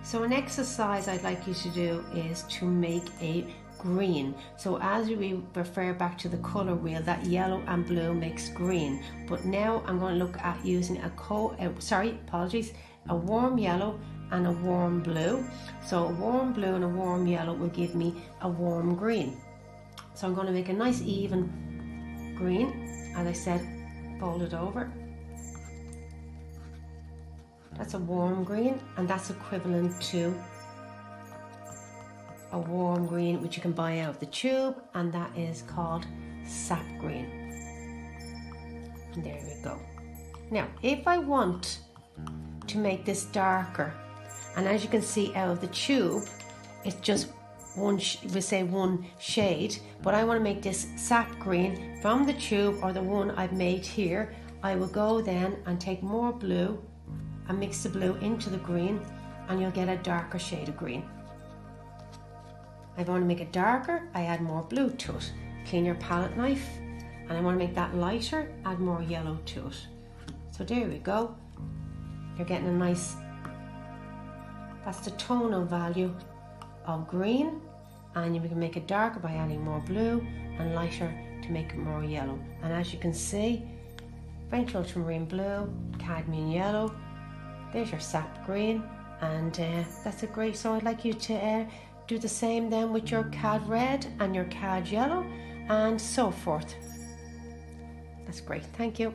So an exercise I'd like you to do is to make a green. So as we refer back to the color wheel, that yellow and blue makes green. But now I'm going to look at using a warm yellow and a warm blue. So a warm blue and a warm yellow will give me a warm green. So I'm going to make a nice even green. As I said, fold it over. That's a warm green, and that's equivalent to a warm green which you can buy out of the tube, and that is called sap green. And there we go. Now if I want to make this darker, and as you can see out of the tube it's just one shade, but I want to make this sap green from the tube or the one I've made here, I will go then and take more blue and mix the blue into the green, and you'll get a darker shade of green. I want to make it darker, I add more blue to it. Clean your palette knife, and I want to make that lighter, add more yellow to it. So there we go. You're getting a nice, that's the tonal value of green, and you can make it darker by adding more blue and lighter to make it more yellow. And as you can see, French ultramarine blue, cadmium yellow, there's your sap green, and that's a great, so I'd like you to do the same then with your cad red and your cad yellow and so forth. That's great, thank you.